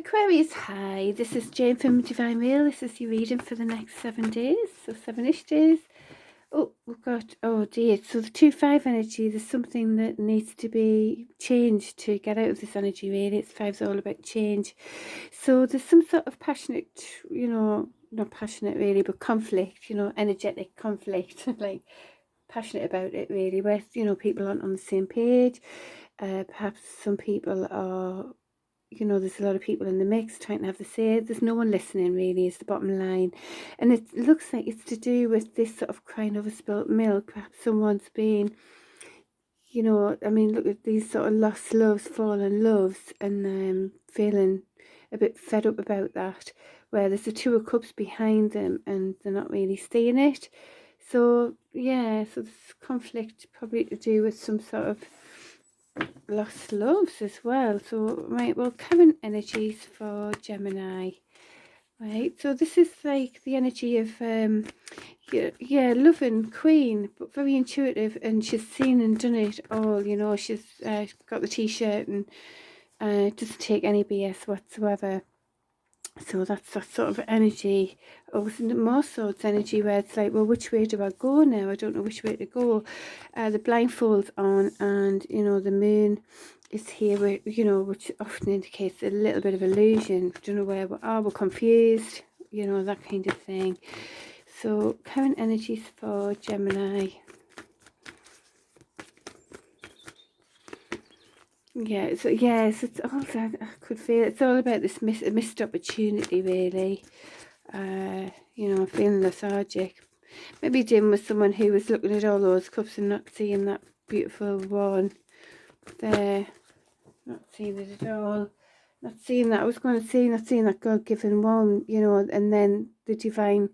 Aquarius, hi, this is Jane from Divine Wheel. This is your reading for the next 7 days, so 7-ish days. Oh, we've got, oh dear, so the 2-5 energy, there's something that needs to be changed to get out of this energy, really. It's 5's all about change. So there's some sort of passionate, you know, not passionate really, but conflict, you know, energetic conflict, like passionate about it really, where, you know, people aren't on the same page. Perhaps some people are, you know, there's a lot of people in the mix trying to have the say. There's no one listening really, is the bottom line. And it looks like it's to do with this sort of crying over spilt milk. Perhaps someone's been, you know, I mean, look at these sort of lost loves, fallen loves, and feeling a bit fed up about that, where there's the 2 of Cups behind them and they're not really seeing it. So yeah, so this conflict probably to do with some sort of lost loves as well. So right, well, current energies for Gemini, right? So this is like the energy of yeah, loving queen, but very intuitive, and she's seen and done it all, you know. She's got the t-shirt and doesn't take any BS whatsoever. So that's that sort of energy. Or more so it's energy where it's like, well, which way do I go now? I don't know which way to go. The blindfold's on, and you know, the moon is here, where, you know, which often indicates a little bit of illusion. Don't know where we are, we're confused, you know, that kind of thing. So current energies for Gemini. Yeah, so yes, it's all that I could feel. It's all about this missed opportunity, really. You know, I'm feeling lethargic. Maybe dealing with someone who was looking at all those cups and not seeing that beautiful one there. Not seeing it at all. Not seeing that. I was going to say, not seeing that God-given one, you know, and then the divine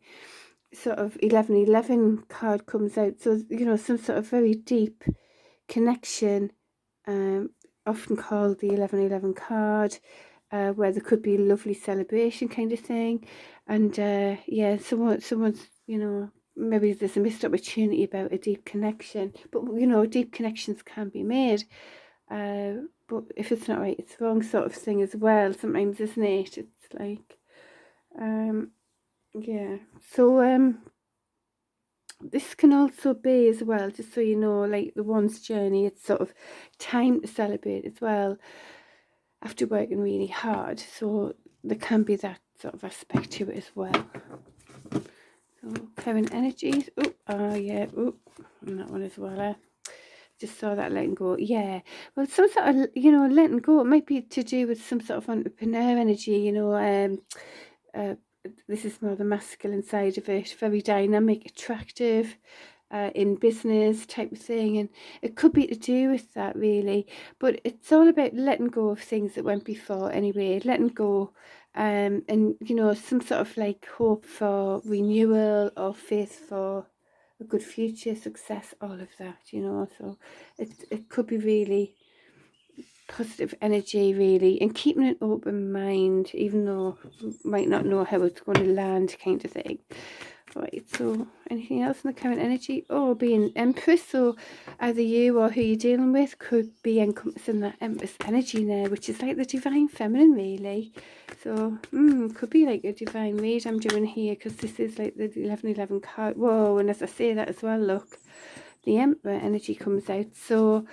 sort of 1111 card comes out. So, you know, some sort of very deep connection, often called the 1111 card, where there could be a lovely celebration kind of thing. And yeah, someone's, you know, maybe there's a missed opportunity about a deep connection, but you know, deep connections can be made, but if it's not right, it's wrong, sort of thing as well sometimes, isn't it? It's like yeah, so this can also be as well, just so you know, like the one's journey, it's sort of time to celebrate as well after working really hard. So there can be that sort of aspect to it as well. So current energies. Oh yeah, and that one as well. Just saw that letting go. Yeah, well, some sort of, you know, letting go. It might be to do with some sort of entrepreneur energy, you know. This is more the masculine side of it, very dynamic, attractive, in business type of thing, and it could be to do with that really. But it's all about letting go of things that went before anyway, letting go, and you know, some sort of like hope for renewal or faith for a good future, success, all of that, you know. So it could be really positive energy really, and keeping an open mind, even though you might not know how it's going to land, kind of thing. Right, so anything else in the current energy? Oh, being Empress, so either you or who you're dealing with could be encompassing that Empress energy there, which is like the divine feminine really. So could be like a divine read I'm doing here, because this is like the 1111 card. Whoa, and as I say that as well, look, the Emperor energy comes out. So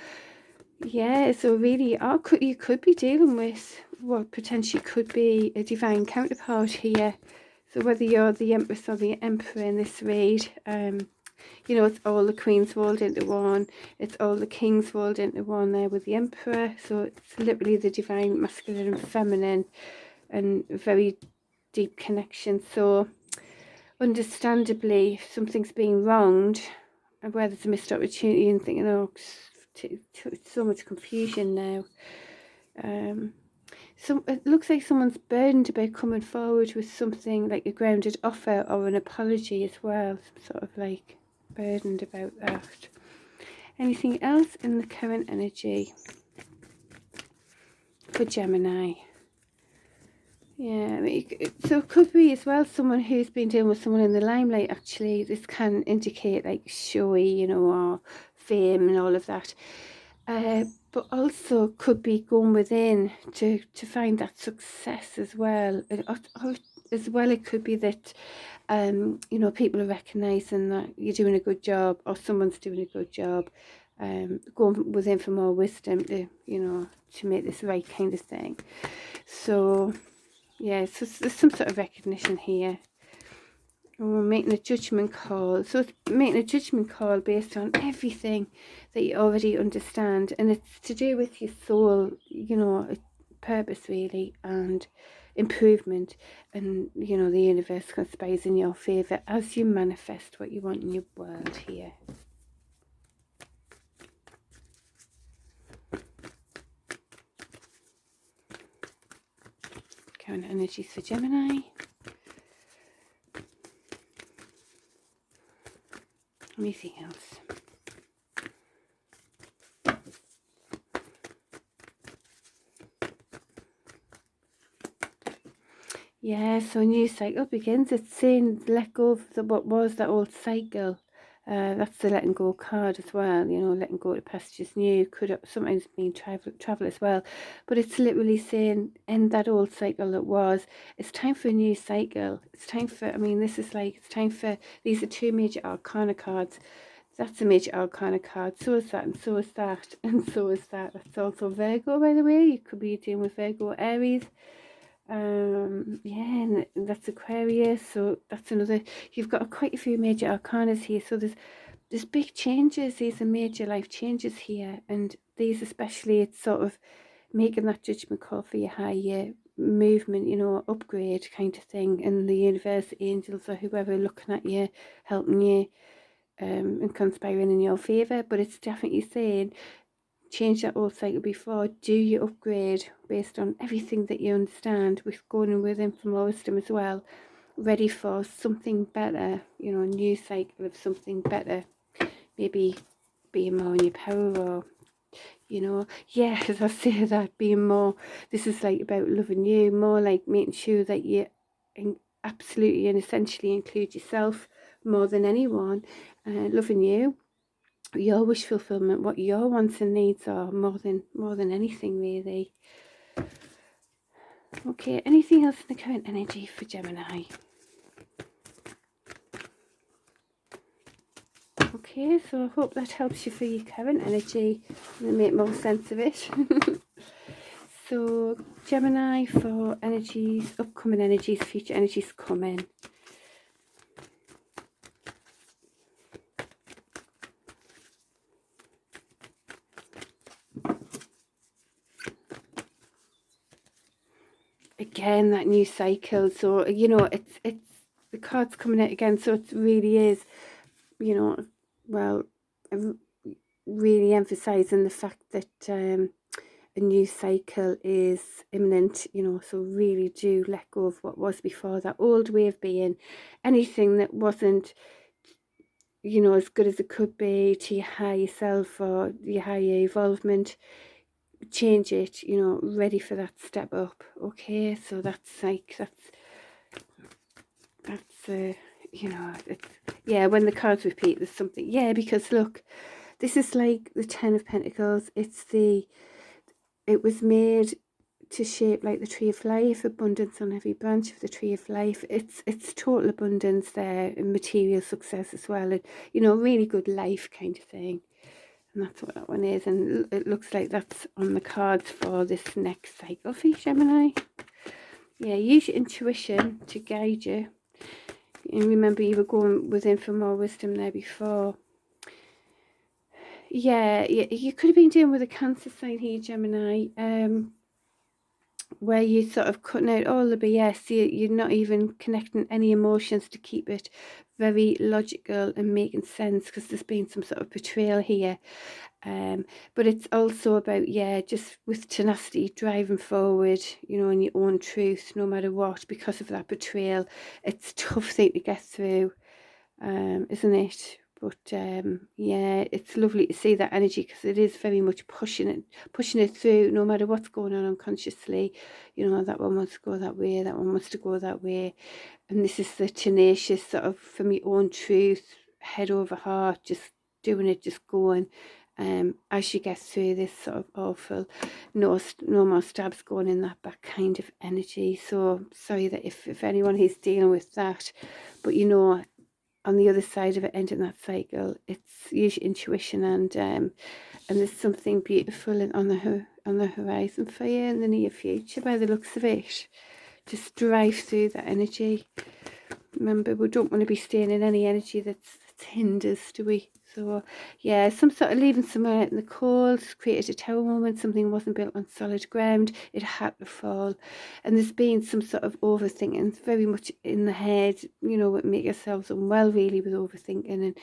yeah, so really, you could be dealing with what potentially could be a divine counterpart here. So whether you're the Empress or the Emperor in this read, you know, it's all the queens rolled into one. It's all the kings rolled into one there with the Emperor. So it's literally the divine masculine and feminine, and very deep connection. So understandably, if something's being wronged, and where there's a missed opportunity, and thinking, oh, so much confusion now. So it looks like someone's burdened about coming forward with something like a grounded offer or an apology as well. Sort of like burdened about that. Anything else in the current energy for Gemini? Yeah, I mean, so it could be as well someone who's been dealing with someone in the limelight. Actually, this can indicate like showy, you know, or fame and all of that. but also could be going within to find that success as well. Or as well, it could be that you know, people are recognizing that you're doing a good job, or someone's doing a good job, going within for more wisdom to, you know, to make this right kind of thing. So yeah, so there's some sort of recognition here. We're making a judgment call. So it's making a judgment call based on everything that you already understand, and it's to do with your soul, you know, purpose really, and improvement. And you know, the universe conspires in your favor as you manifest what you want in your world here. Current energies for Gemini. Anything else? Yeah, so a new cycle begins. It's saying let go of what was that old cycle. That's the letting go card as well, you know, letting go to pastures new. Could sometimes mean travel as well. But it's literally saying end that old cycle that was. It's time for a new cycle. It's time for, I mean, this is like, it's time for, these are two major arcana cards. That's a major arcana card. So is that, and so is that, and so is that. That's also Virgo, by the way. You could be dealing with Virgo, Aries. Yeah, and that's Aquarius, so that's another. You've got quite a few major arcanas here, so there's big changes. These are major life changes here, and these especially, it's sort of making that judgment call for your higher movement, you know, upgrade kind of thing, and the universe, angels, or whoever looking at you, helping you, and conspiring in your favor. But it's definitely saying change that old cycle before, do your upgrade based on everything that you understand, with going within for more wisdom as well, ready for something better, you know, a new cycle of something better, maybe being more in your power, or, you know, yeah, as I say that, being more, this is like about loving you, more like making sure that you absolutely and essentially include yourself more than anyone, loving you, your wish fulfillment, what your wants and needs are, more than anything really. Okay, anything else in the current energy for Gemini? Okay, so I hope that helps you for your current energy and make more sense of it. So Gemini, for energies, upcoming energies, future energies coming. Again, that new cycle. So, you know, it's the card's coming out again, so it really is, you know, well, really emphasizing the fact that a new cycle is imminent, you know, so really do let go of what was before, that old way of being, anything that wasn't, you know, as good as it could be to your higher self or your higher evolvement. Change it, you know, ready for that step up. Okay, so that's like, that's you know, it's, yeah, when the cards repeat, there's something, yeah, because look, this is like the 10 of Pentacles. It was made to shape like the tree of life, abundance on every branch of the tree of life. It's total abundance there, and material success as well, and, you know, really good life kind of thing. And that's what that one is, and it looks like that's on the cards for this next cycle for you, Gemini. Yeah, use your intuition to guide you. And remember, you were going within for more wisdom there before. Yeah, you could have been dealing with a Cancer sign here, Gemini, where you're sort of cutting out all the BS. You're not even connecting any emotions to keep it very logical and making sense, because there's been some sort of betrayal here. But it's also about, yeah, just with tenacity, driving forward, you know, in your own truth, no matter what, because of that betrayal. It's a tough thing to get through, isn't it? But yeah, it's lovely to see that energy, because it is very much pushing it through, no matter what's going on unconsciously. You know, that one wants to go that way, that one wants to go that way, and this is the tenacious sort of, from your own truth, head over heart, just doing it, just going. as you get through this sort of awful, no more stabs going in that back kind of energy. So sorry that if anyone is dealing with that, but you know, on the other side of it, ending that cycle, it's use your intuition, and there's something beautiful on the horizon for you in the near future by the looks of it. Just drive through that energy. Remember, we don't want to be staying in any energy that's hinders, do we? So yeah, some sort of leaving somewhere out in the cold created a tower moment. Something wasn't built on solid ground, it had to fall. And there's been some sort of overthinking. It's very much in the head, you know, what make yourselves unwell really with overthinking, and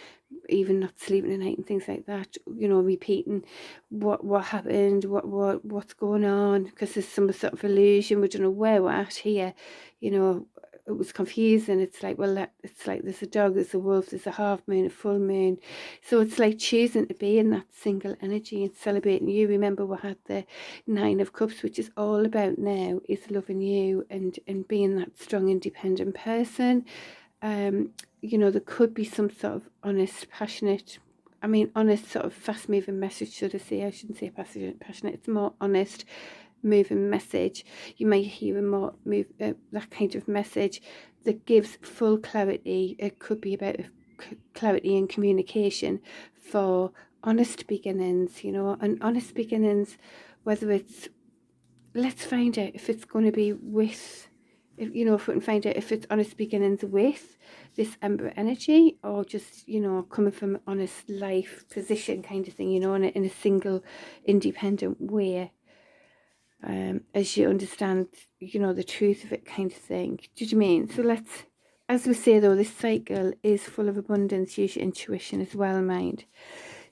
even not sleeping at night and things like that, you know, repeating what happened, what's going on, because there's some sort of illusion. We don't know where we're at here, you know. It was confusing. It's like, well, it's like there's a dog, there's a wolf, there's a half moon, a full moon. So it's like choosing to be in that single energy and celebrating you. Remember, we had the 9 of Cups, which is all about now is loving you and being that strong, independent person. You know, there could be some sort of honest, passionate, honest, sort of fast-moving message, should I say. I shouldn't say passionate. It's more honest, moving message. You may hear a more that kind of message that gives full clarity. It could be about clarity and communication for honest beginnings, you know, and honest beginnings, whether it's, let's find out if it's going to be with, if we can find out if it's honest beginnings with this Ember energy, or just, you know, coming from an honest life position kind of thing, you know, in a single independent way. As you understand, you know, the truth of it kind of thing. Do you mean? So let's, as we say though, this cycle is full of abundance. Use your intuition as well, mind.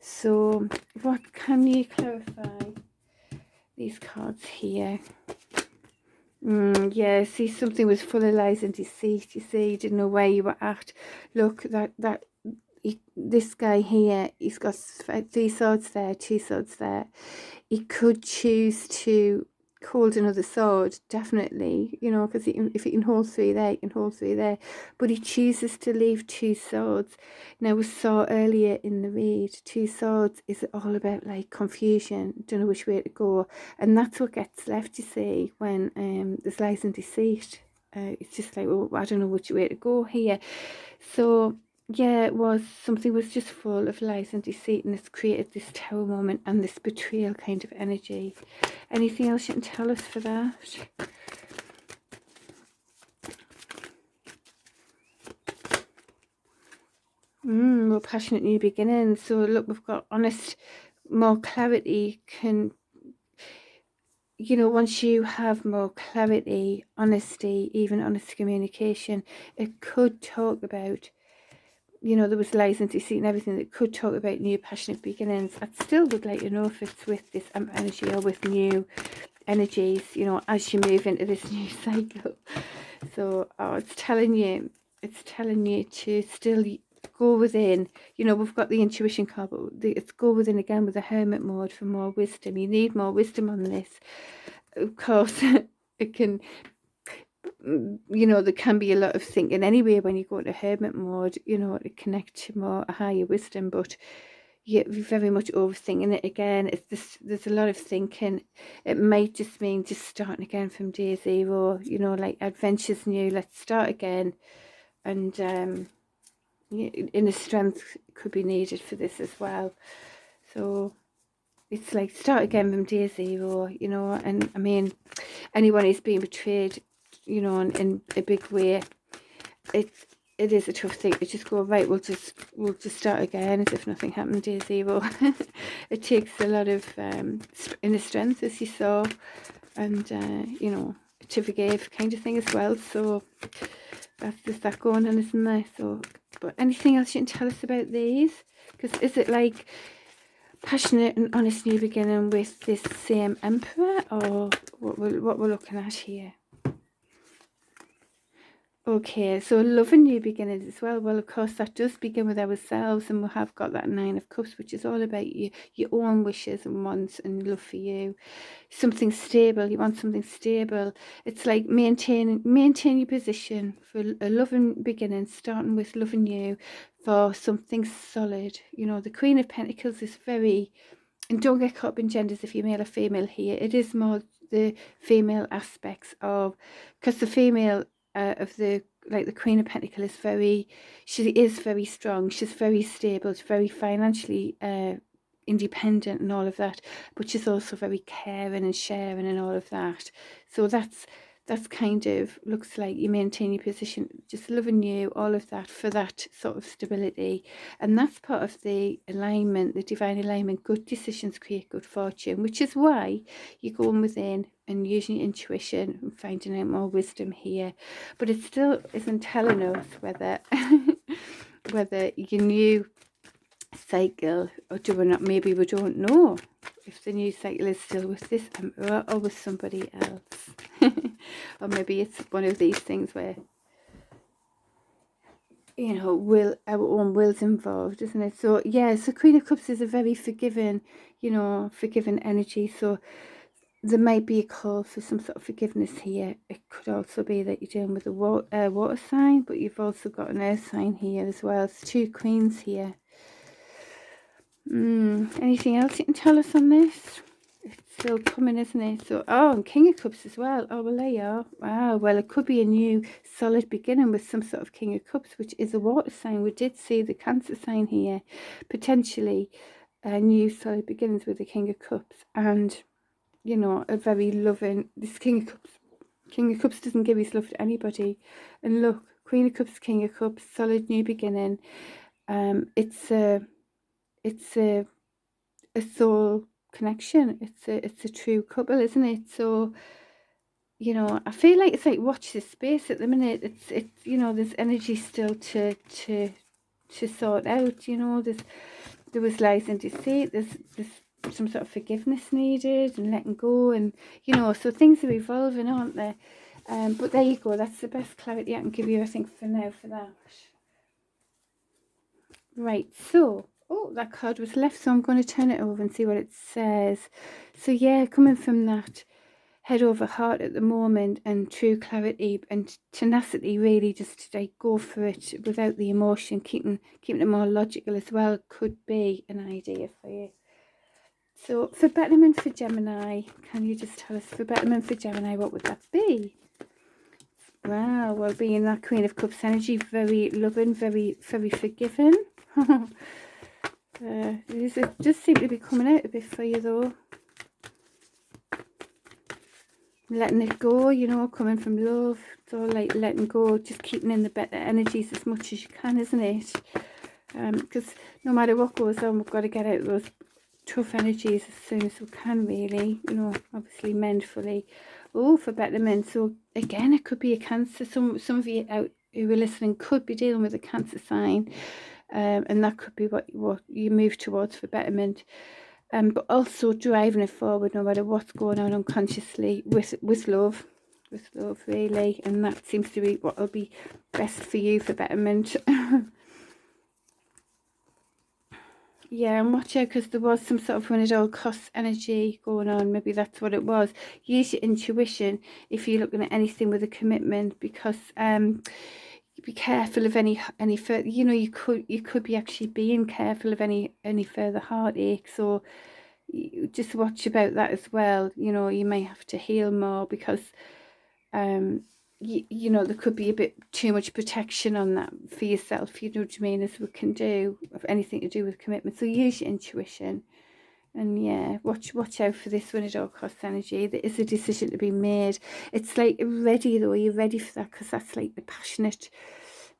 So what can you clarify? These cards here. Yeah, see, something was full of lies and deceit. You see, you didn't know where you were at. Look, this guy here, he's got 3 swords there, 2 swords there. He could choose to hold another sword, definitely, you know, because if he can hold 3 there, he can hold 3 there. But he chooses to leave 2 swords. Now, we saw earlier in the read, 2 swords is all about like confusion, don't know which way to go, and that's what gets left, you see, when there's lies and deceit. It's just like, well, I don't know which way to go here. So yeah, something was just full of lies and deceit, and it's created this tower moment and this betrayal kind of energy. Anything else you can tell us for that? More passionate new beginnings. So look, we've got honest, more clarity can, you know, once you have more clarity, honesty, even honest communication, it could talk about, you know, there was lies and deceit and everything that could talk about new passionate beginnings. I still would like to know if it's with this energy or with new energies, you know, as you move into this new cycle. So it's telling you to still go within. You know, we've got the intuition card, but it's go within again with the hermit mode for more wisdom. You need more wisdom on this. Of course, it can, you know, there can be a lot of thinking anyway when you go into hermit mode, you know, to connect to more higher wisdom, but you're very much overthinking it again. It's this, there's a lot of thinking. It might just mean just starting again from day 0, you know, like adventures new, let's start again. And inner strength could be needed for this as well. So it's like start again from day 0, you know. And I mean, anyone who's being betrayed, you know, in a big way, it is a tough thing to just go, right, we'll just start again as if nothing happened, day 0. It takes a lot of inner strength, as you saw, and you know, to forgive kind of thing as well. So that's just that going on, isn't there? So, but anything else you can tell us about these? Because is it like passionate and honest new beginning with this same emperor, or what we're looking at here? Okay, so loving new beginnings as well. Well, of course, that does begin with ourselves, and we have got that Nine of Cups, which is all about your own wishes and wants and love for you. Something stable. You want something stable. It's like maintain your position for a loving beginning, starting with loving you for something solid. You know, the Queen of Pentacles is very, and don't get caught up in genders if you're male or female here. It is more the female aspects of, because the female of the, like the Queen of Pentacles is very, she is very strong, she's very stable, she's very financially independent and all of that, but she's also very caring and sharing and all of that. So that's kind of, looks like you maintain your position, just loving you, all of that, for that sort of stability. And that's part of the alignment, the divine alignment. Good decisions create good fortune, which is why you're going within and using your intuition and finding out more wisdom here. But it still isn't telling us whether whether your new cycle, or do we not, maybe we don't know if the new cycle is still with this emperor or with somebody else. Or maybe it's one of these things where, you know, our own will's involved, isn't it? So yeah, so Queen of Cups is a very forgiving, you know, forgiving energy. So there might be a call for some sort of forgiveness here. It could also be that you're dealing with a water sign, but you've also got an earth sign here as well. It's two queens here. Anything else you can tell us on this? It's still coming, isn't it? So, oh, and King of Cups as well. Oh, well, there you are. Wow, well, it could be a new solid beginning with some sort of King of Cups, which is a water sign. We did see the Cancer sign here. Potentially new solid beginnings with the King of Cups. And, you know, a very loving, this King of Cups. King of Cups doesn't give his love to anybody. And look, Queen of Cups, King of Cups, solid new beginning. It's a soul connection. It's a true couple, isn't it? So, you know, I feel like it's like watch this space at the minute. It's you know, there's energy still to sort out. You know, there was lies and deceit. There's some sort of forgiveness needed and letting go, and you know, so things are evolving, aren't they? But there you go. That's the best clarity I can give you, I think, for now for that. Right, so, oh, that card was left, so I'm going to turn it over and see what it says. So yeah, coming from that head over heart at the moment, and true clarity and tenacity, really, just to like go for it without the emotion, keeping it more logical as well, could be an idea for you. So for betterment for Gemini, can you just tell us, for betterment for Gemini, what would that be? Wow, well, being that Queen of Cups energy, very loving, very forgiving. It does seem to be coming out a bit for you though. Letting it go, you know, coming from love. It's all like letting go, just keeping in the better energies as much as you can, isn't it? Because no matter what goes on, we've got to get out those tough energies as soon as we can, really. You know, obviously mindfully. Oh, for betterment. So again, it could be a Cancer. Some of you out who are listening could be dealing with a Cancer sign. And that could be what you move towards for betterment, but also driving it forward no matter what's going on unconsciously with love, really. And that seems to be what will be best for you for betterment. Yeah, and watch out, because there was some sort of when it all costs energy going on. Maybe that's what it was. Use your intuition if you're looking at anything with a commitment, because be careful of any further, you know, you could be actually being careful of any further heartache. So you just watch about that as well. You know, you may have to heal more, because you know, there could be a bit too much protection on that for yourself, you know what I mean, as we can do of anything to do with commitment. So use your intuition. And yeah, watch out for this when it all costs energy. There is a decision to be made. It's like ready though. You're ready for that, because that's like the passionate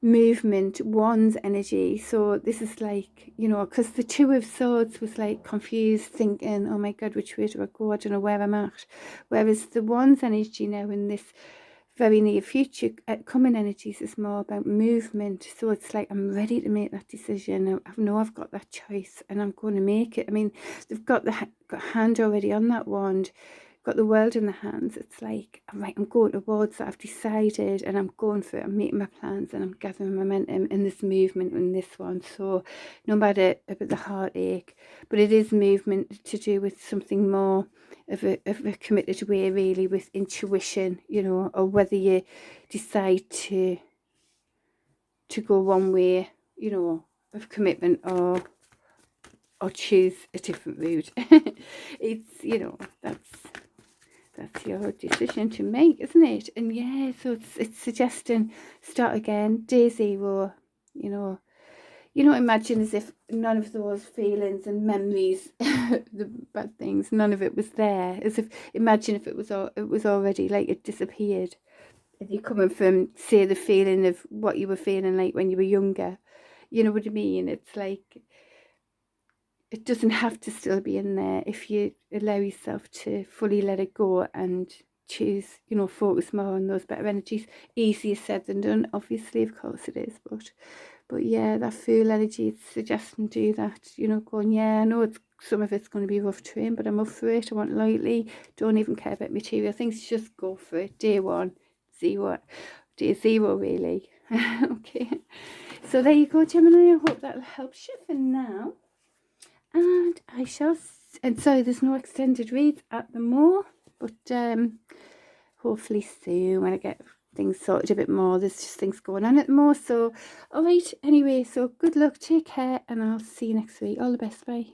movement, one's energy. So this is like, you know, because the Two of Swords was like confused, thinking, oh my God, which way do I go? I don't know where I'm at. Whereas the one's energy now in this very near future coming energies is more about movement. So it's like, I'm ready to make that decision. I know I've got that choice and I'm going to make it. I mean, they've got the hand already on that wand, got the world in the hands, it's like, right, I'm going towards that, I've decided, and I'm going for it, I'm making my plans, and I'm gathering momentum in this movement, in this one. So no matter about the heartache, but it is movement to do with something more of a committed way, really, with intuition, you know, or whether you decide to go one way, you know, of commitment, or choose a different route. It's, you know, that's your decision to make, isn't it? And yeah, so it's suggesting start again, day zero, you know. Imagine as if none of those feelings and memories, the bad things, none of it was there. As if, imagine if it was already, like, it disappeared. If you're coming from, say, the feeling of what you were feeling like when you were younger, you know what I mean? It's like, it doesn't have to still be in there if you allow yourself to fully let it go and choose, you know, focus more on those better energies. Easier said than done, obviously, of course it is, but yeah, that Fool energy, it's suggesting do that, you know, going, yeah, I know some of it's going to be rough terrain, but I'm up for it. I want lightly, don't even care about material things, just go for it. Day one, day zero, really. Okay, so there you go, Gemini. I hope that helps you for now. And I shall, and sorry, there's no extended reads at the moment, but hopefully soon when I get things sorted a bit more. There's just things going on at the moment. So, all right, anyway, so good luck, take care, and I'll see you next week. All the best, bye.